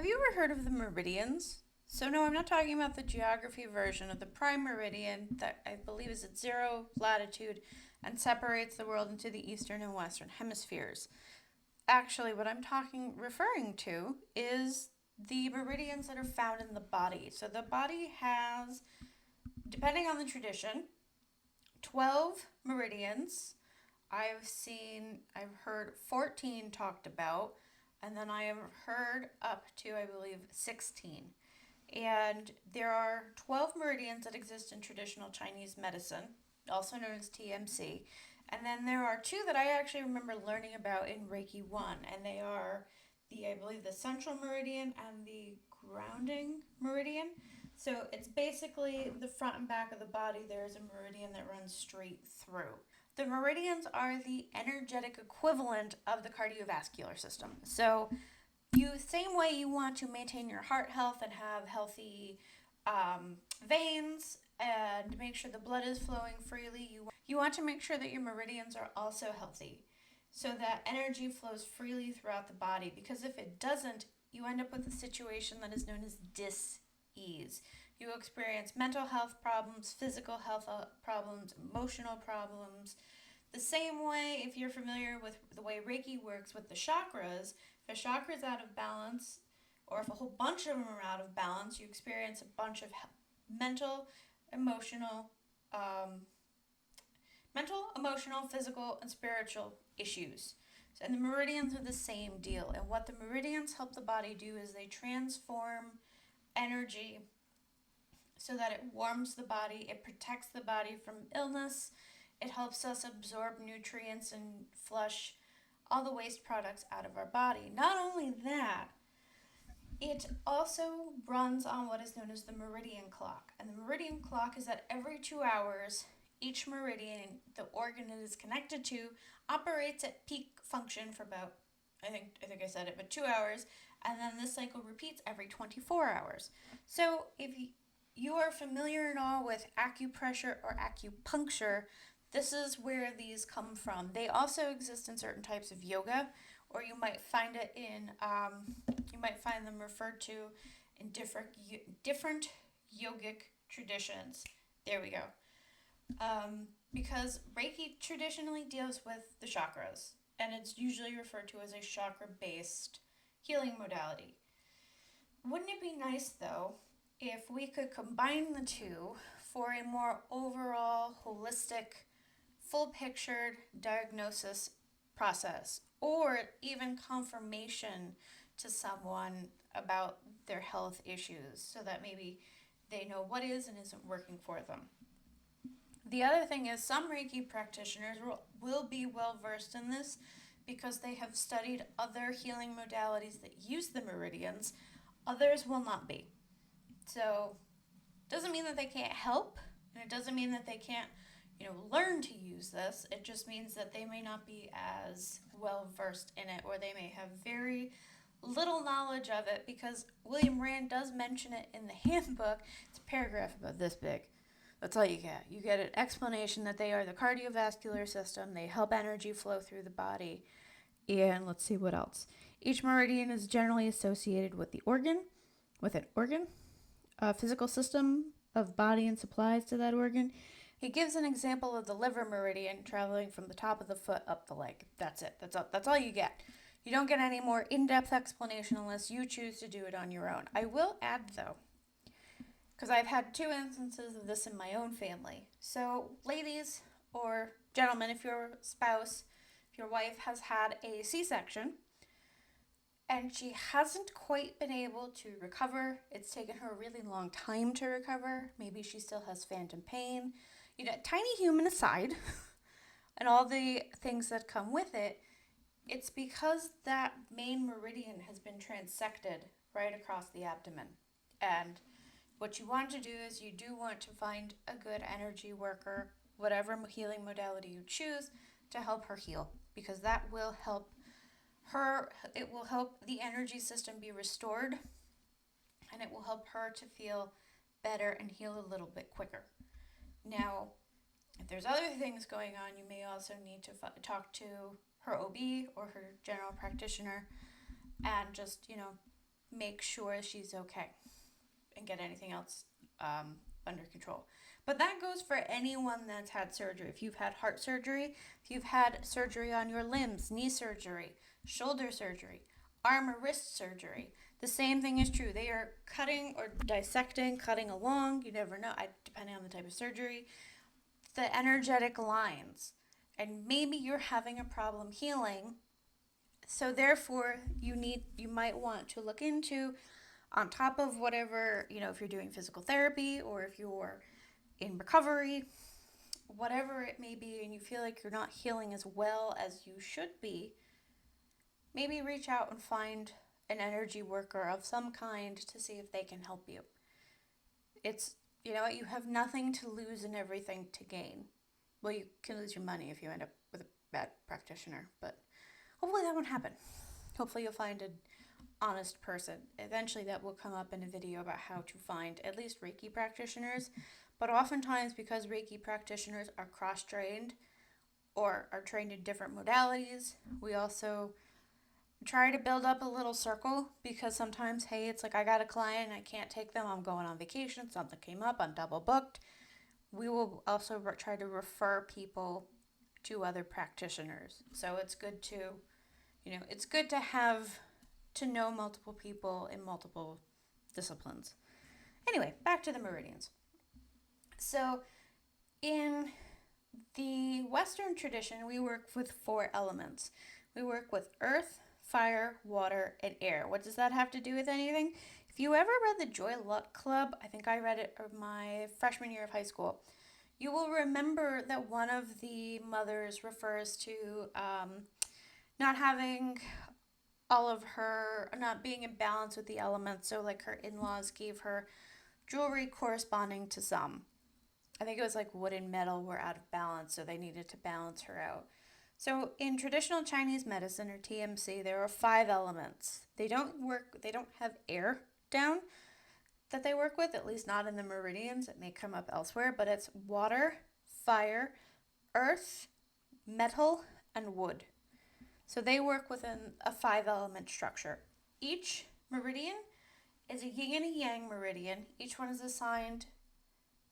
Have you ever heard of the meridians? So, no, I'm not talking about the geography version of the prime meridian that I believe is at zero latitude and separates the world into the eastern and western hemispheres. Actually, what I'm referring to is the meridians that are found in the body. So, the body has, depending on the tradition, 12 meridians. I've heard 14 talked about, and then I have heard up to, I believe, 16. And there are 12 meridians that exist in traditional Chinese medicine, also known as TMC. And then there are two that I actually remember learning about in Reiki 1, and they are I believe, the central meridian and the grounding meridian. So it's basically the front and back of the body, there's a meridian that runs straight through. The meridians are the energetic equivalent of the cardiovascular system. So same way you want to maintain your heart health and have healthy veins and make sure the blood is flowing freely, you want to make sure that your meridians are also healthy so that energy flows freely throughout the body, because if it doesn't, you end up with a situation that is known as dis-ease. You experience mental health problems, physical health problems, emotional problems. The same way, if you're familiar with the way Reiki works with the chakras, if a chakra is out of balance, or if a whole bunch of them are out of balance, you experience a bunch of mental, emotional, physical, and spiritual issues. And the meridians are the same deal. And what the meridians help the body do is they transform energy so that it warms the body, it protects the body from illness, it helps us absorb nutrients and flush all the waste products out of our body. Not only that, it also runs on what is known as the meridian clock. And the meridian clock is that every 2 hours, each meridian, the organ it is connected to, operates at peak function for about, I think I said it, but 2 hours, and then this cycle repeats every 24 hours. So if you are familiar at all with acupressure or acupuncture, this is where these come from. They also exist in certain types of yoga, or you might find them referred to in different yogic traditions. There we go. Because Reiki traditionally deals with the chakras, and it's usually referred to as a chakra-based healing modality. Wouldn't it be nice, though, if we could combine the two for a more overall, holistic, full-pictured diagnosis process, or even confirmation to someone about their health issues, so that maybe they know what is and isn't working for them. The other thing is, some Reiki practitioners will be well versed in this because they have studied other healing modalities that use the meridians. Others will not be. So it doesn't mean that they can't help, and it doesn't mean that they can't learn to use this. It just means that they may not be as well versed in it, or they may have very little knowledge of it, because William Rand does mention it in the handbook. It's a paragraph about this big. That's all you get. You get an explanation that they are the cardiovascular system. They help energy flow through the body. And let's see what else. Each meridian is generally associated with an organ, a physical system of body and supplies to that organ. He gives an example of the liver meridian traveling from the top of the foot up the leg. That's it. That's all you get. You don't get any more in-depth explanation unless you choose to do it on your own. I will add, though, because I've had 2 instances of this in my own family. So, ladies or gentlemen, if your wife has had a C-section and she hasn't quite been able to recover, it's taken her a really long time to recover, maybe she still has phantom pain, tiny human aside, and all the things that come with it, it's because that main meridian has been transected right across the abdomen. And what you want to do is you do want to find a good energy worker, whatever healing modality you choose, to help her heal, because that will help her. It will help the energy system be restored, and it will help her to feel better and heal a little bit quicker. Now, if there's other things going on, you may also need to talk to her OB or her general practitioner and just, make sure she's okay and get anything else under control. But that goes for anyone that's had surgery. If you've had heart surgery, if you've had surgery on your limbs, knee surgery, shoulder surgery, arm or wrist surgery, the same thing is true. They are cutting or dissecting, cutting along, you never know, depending on the type of surgery, the energetic lines. And maybe you're having a problem healing. So therefore, you might want to look into, on top of whatever, if you're doing physical therapy or if you're in recovery, whatever it may be, and you feel like you're not healing as well as you should be, maybe reach out and find an energy worker of some kind to see if they can help you. It's, you have nothing to lose and everything to gain. Well, you can lose your money if you end up with a bad practitioner, but hopefully that won't happen. Hopefully you'll find an honest person. Eventually that will come up in a video about how to find at least Reiki practitioners. But oftentimes, because Reiki practitioners are cross-trained or are trained in different modalities, we also try to build up a little circle, because sometimes, hey, it's like I got a client and I can't take them, I'm going on vacation, something came up, I'm double booked. We will also try to refer people to other practitioners. So it's good to have to know multiple people in multiple disciplines. Anyway, back to the meridians. So in the Western tradition, we work with 4 elements. We work with earth, fire, water, and air. What does that have to do with anything? If you ever read the Joy Luck Club, I think I read it my freshman year of high school, you will remember that one of the mothers refers to not having not being in balance with the elements. So like her in-laws gave her jewelry corresponding to some. I think it was like wood and metal were out of balance, so they needed to balance her out. So in traditional Chinese medicine, or TMC, there are 5 elements. They don't have air down that they work with, at least not in the meridians. It may come up elsewhere, but it's water, fire, earth, metal, and wood. So they work within a 5-element structure. Each meridian is a yin and a yang meridian. Each one is assigned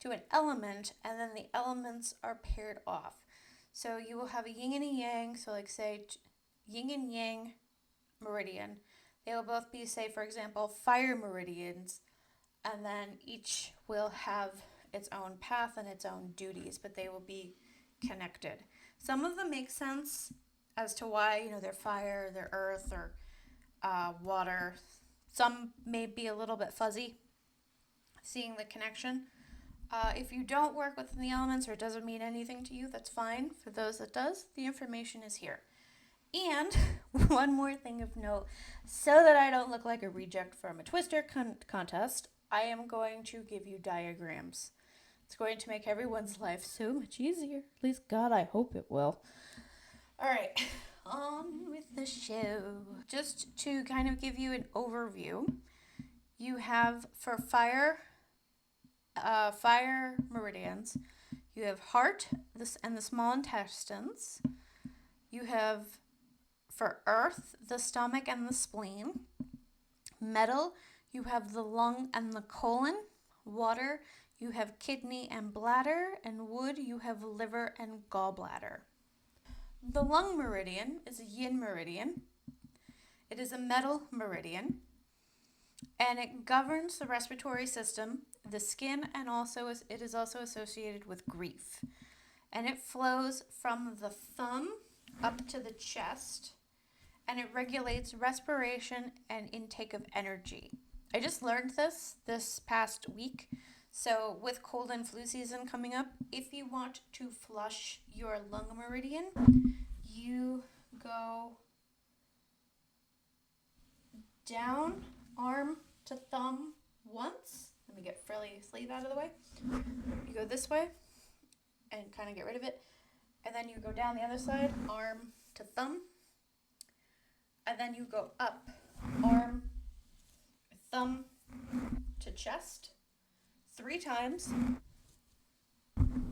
to an element, and then the elements are paired off. So you will have a yin and a yang, so like say yin and yang meridian. They will both be, say, for example, fire meridians, and then each will have its own path and its own duties, but they will be connected. Some of them make sense as to why, they're fire, they're earth, or water. Some may be a little bit fuzzy, seeing the connection. If you don't work within the elements or it doesn't mean anything to you, that's fine. For those that does, the information is here. And one more thing of note, so that I don't look like a reject from a Twister contest, I am going to give you diagrams. It's going to make everyone's life so much easier. At least, God, I hope it will. All right, on with the show. Just to kind of give you an overview, you have for fire meridians, you have heart and the small intestines. You have for earth, the stomach and the spleen. Metal, you have the lung and the colon. Water, you have kidney and bladder. And wood, you have liver and gallbladder. The lung meridian is a yin meridian. It is a metal meridian, and it governs the respiratory system, the skin, and it is also associated with grief. And it flows from the thumb up to the chest, and it regulates respiration and intake of energy. I just learned this past week. So with cold and flu season coming up, if you want to flush your lung meridian, you go down arm to thumb once. Let me get Frilly's sleeve out of the way. You go this way and kind of get rid of it. And then you go down the other side, arm to thumb. And then you go up, arm, thumb to chest, 3 times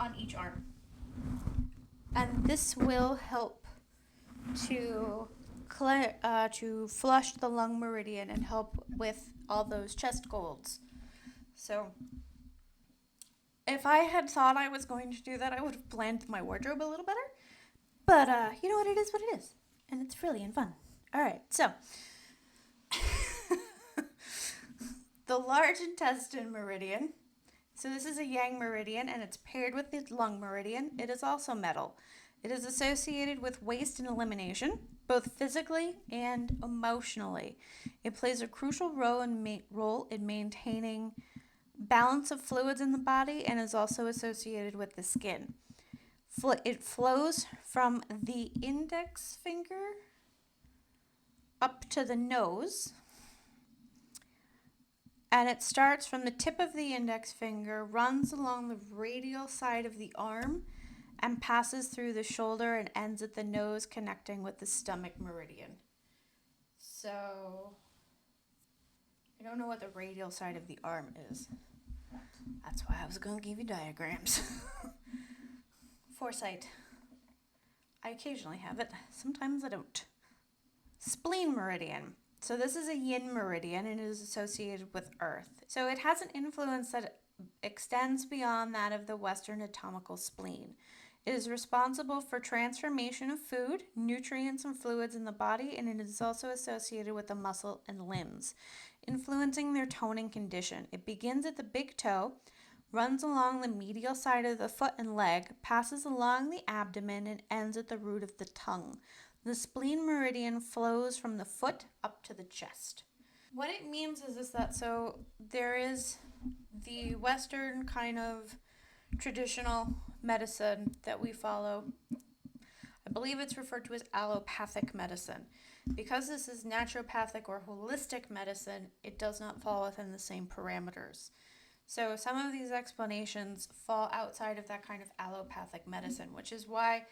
on each arm. And this will help to to flush the lung meridian and help with all those chest colds. So if I had thought I was going to do that, I would have planned my wardrobe a little better. But you know what, it is what it is. And it's frilly and fun. All right, so the large intestine meridian. So this is a yang meridian, and it's paired with the lung meridian. It is also metal. It is associated with waste and elimination, both physically and emotionally. It plays a crucial role in maintaining balance of fluids in the body and is also associated with the skin. It flows from the index finger up to the nose, and it starts from the tip of the index finger, runs along the radial side of the arm, and passes through the shoulder and ends at the nose, connecting with the stomach meridian. So, I don't know what the radial side of the arm is. That's why I was going to give you diagrams. Foresight. I occasionally have it. Sometimes I don't. Spleen Meridian. So this is a yin meridian and it is associated with earth. So it has an influence that extends beyond that of the Western anatomical spleen. It is responsible for transformation of food, nutrients, and fluids in the body, and it is also associated with the muscle and limbs, influencing their toning condition. It begins at the big toe, runs along the medial side of the foot and leg, passes along the abdomen, and ends at the root of the tongue. The spleen meridian flows from the foot up to the chest. What it means is that so there is the Western kind of traditional medicine that we follow. I believe it's referred to as allopathic medicine. Because this is naturopathic or holistic medicine, it does not fall within the same parameters. So some of these explanations fall outside of that kind of allopathic medicine, which is why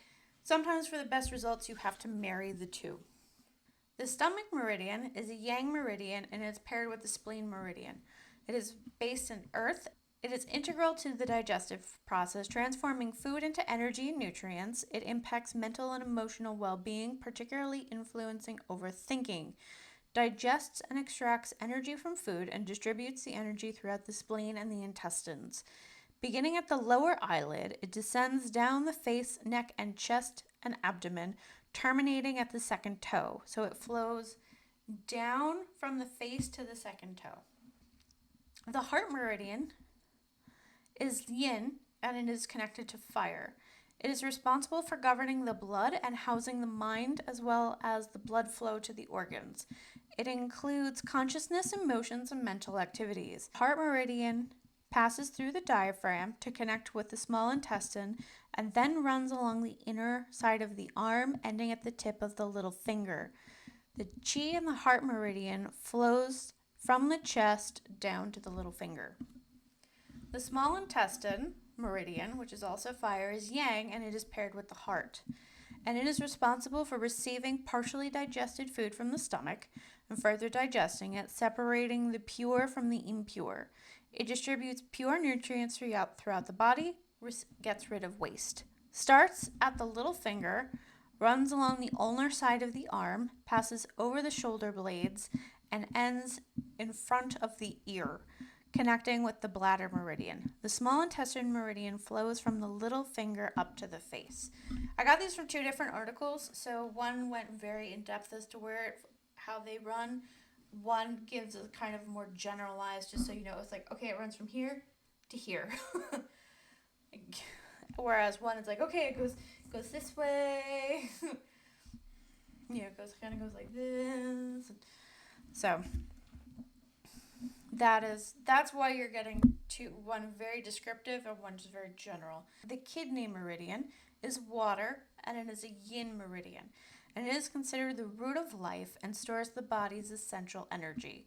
sometimes for the best results you have to marry the two. The stomach meridian is a yang meridian and is paired with the spleen meridian. It is based in earth. It is integral to the digestive process, transforming food into energy and nutrients. It impacts mental and emotional well-being, particularly influencing overthinking. Digests and extracts energy from food and distributes the energy throughout the spleen and the intestines. Beginning at the lower eyelid, it descends down the face, neck, and chest and abdomen, terminating at the second toe. So it flows down from the face to the second toe. The heart meridian is yin, and it is connected to fire. It is responsible for governing the blood and housing the mind, as well as the blood flow to the organs. It includes consciousness, emotions, and mental activities. Heart meridian passes through the diaphragm to connect with the small intestine and then runs along the inner side of the arm, ending at the tip of the little finger. The chi in the heart meridian flows from the chest down to the little finger. The small intestine meridian, which is also fire, is yang, and it is paired with the heart. And it is responsible for receiving partially digested food from the stomach and further digesting it, separating the pure from the impure. It distributes pure nutrients throughout the body, gets rid of waste. Starts at the little finger, runs along the ulnar side of the arm, passes over the shoulder blades, and ends in front of the ear, connecting with the bladder meridian. The small intestine meridian flows from the little finger up to the face. I got these from two different articles, so one went very in depth as to how they run. One gives a kind of more generalized, just so you know, it's like, okay, it runs from here to here. Whereas one is like, okay, it goes this way. It goes like this. So that's why you're getting one very descriptive and one just very general. The kidney meridian is water, and it is a yin meridian, and it is considered the root of life and stores the body's essential energy.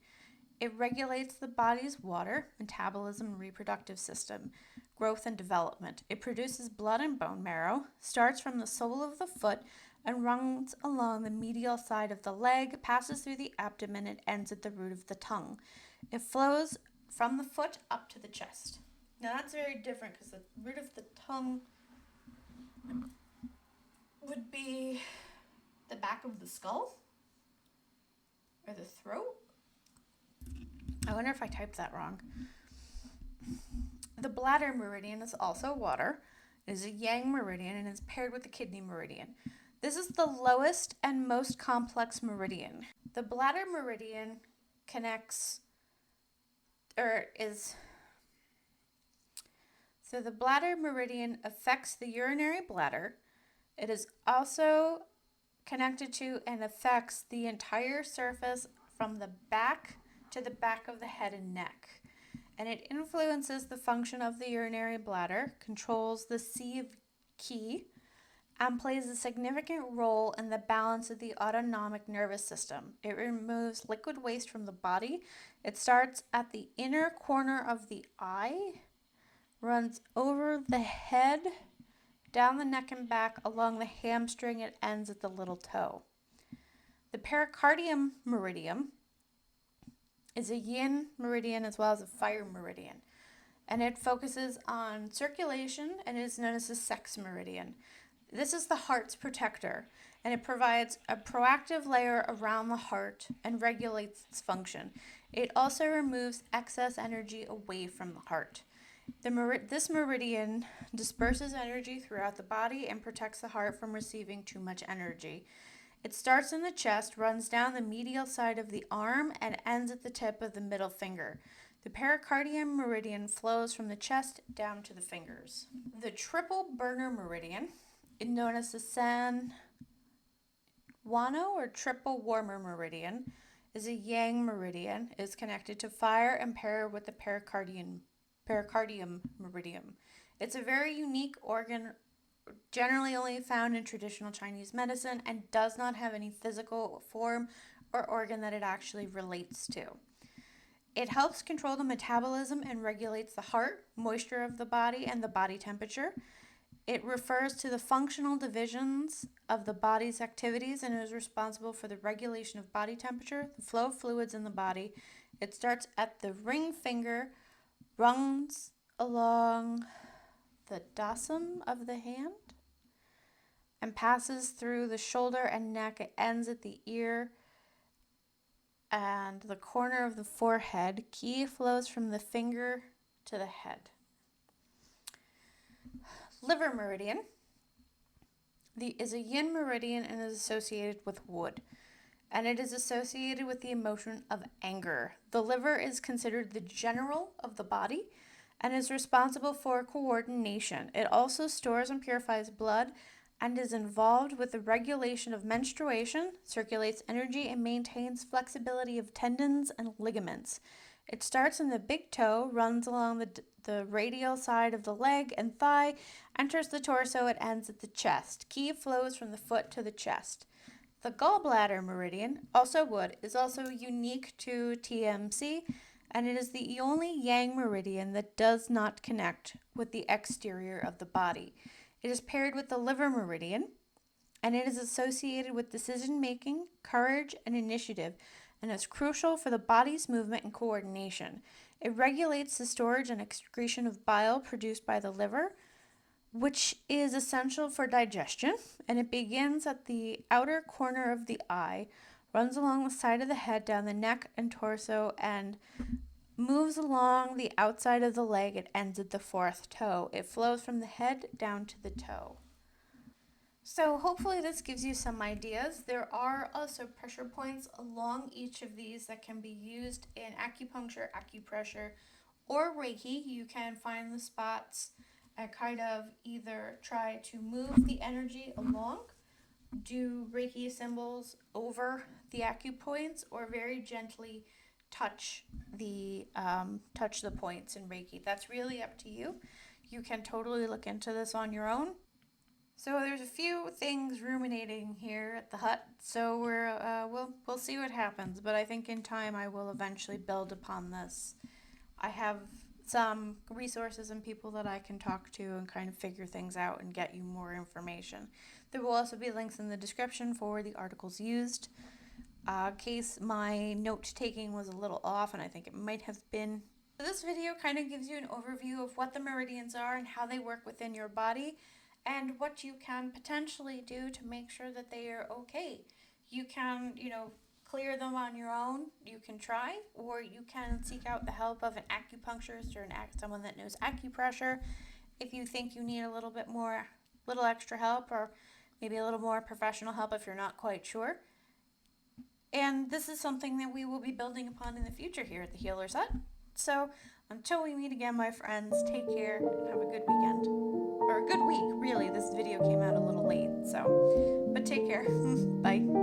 It regulates the body's water, metabolism, and reproductive system, growth and development. It produces blood and bone marrow, starts from the sole of the foot, and runs along the medial side of the leg, passes through the abdomen, and ends at the root of the tongue. It flows from the foot up to the chest. Now that's very different because the root of the tongue would be the back of the skull. or the throat. I wonder if I typed that wrong. The Bladder Meridian is also water. It is a yang meridian and is paired with the kidney meridian. This is the lowest and most complex meridian. The Bladder Meridian So the Bladder Meridian affects the urinary bladder. It is also connected to and affects the entire surface from the back to the back of the head and neck. And it influences the function of the urinary bladder, controls the sieve key, and plays a significant role in the balance of the autonomic nervous system. It removes liquid waste from the body. It starts at the inner corner of the eye, runs over the head, down the neck and back, along the hamstring, and ends at the little toe. The Pericardium Meridian is a yin meridian as well as a fire meridian, and it focuses on circulation and is known as the sex meridian. This is the heart's protector, and it provides a proactive layer around the heart and regulates its function. It also removes excess energy away from the heart. This meridian disperses energy throughout the body and protects the heart from receiving too much energy. It starts in the chest, runs down the medial side of the arm, and ends at the tip of the middle finger. The pericardium meridian flows from the chest down to the fingers. The triple burner meridian, known as the San Juano or triple warmer meridian, is a yang meridian. It is connected to fire and paired with the pericardium meridian. It's a very unique organ, generally only found in traditional Chinese medicine, and does not have any physical form or organ that it actually relates to. It helps control the metabolism and regulates the heart, moisture of the body, and the body temperature. It refers to the functional divisions of the body's activities and is responsible for the regulation of body temperature, the flow of fluids in the body. It starts at the ring finger, runs along the dasam of the hand, and passes through the shoulder and neck. It ends at the ear and the corner of the forehead. Ki flows from the finger to the head. Liver meridian is a yin meridian and is associated with wood, and it is associated with the emotion of anger. The liver is considered the general of the body and is responsible for coordination. It also stores and purifies blood and is involved with the regulation of menstruation, circulates energy, and maintains flexibility of tendons and ligaments. It starts in the big toe, runs along the radial side of the leg and thigh, enters the torso, and ends at the chest. Ki flows from the foot to the chest. The Gallbladder Meridian, also wood, is also unique to TMC, and it is the only yang meridian that does not connect with the exterior of the body. It is paired with the liver meridian, and it is associated with decision-making, courage, and initiative, and is crucial for the body's movement and coordination. It regulates the storage and excretion of bile produced by the liver, which is essential for digestion, and it begins at the outer corner of the eye, runs along the side of the head, down the neck and torso, and moves along the outside of the leg. It ends at the fourth toe. It flows from the head down to the toe. So hopefully this gives you some ideas. There are also pressure points along each of these that can be used in acupuncture, acupressure, or Reiki. You can find the spots and kind of either try to move the energy along, do Reiki symbols over the acupoints, or very gently touch the points in Reiki. That's really up to you. You can totally look into this on your own. So there's a few things ruminating here at the hut, so we'll see what happens, but I think in time I will eventually build upon this. I have some resources and people that I can talk to and kind of figure things out and get you more information. There will also be links in the description for the articles used. In case my note taking was a little off, and I think it might have been. So this video kind of gives you an overview of what the meridians are and how they work within your body, and what you can potentially do to make sure that they are okay. You can, clear them on your own, you can try, or you can seek out the help of an acupuncturist or someone that knows acupressure if you think you need a little bit more, little extra help, or maybe a little more professional help if you're not quite sure. And this is something that we will be building upon in the future here at the Healer's Hut. So until we meet again, my friends, take care and have a good weekend. Or a good week, really. This video came out a little late, so. But take care. Bye.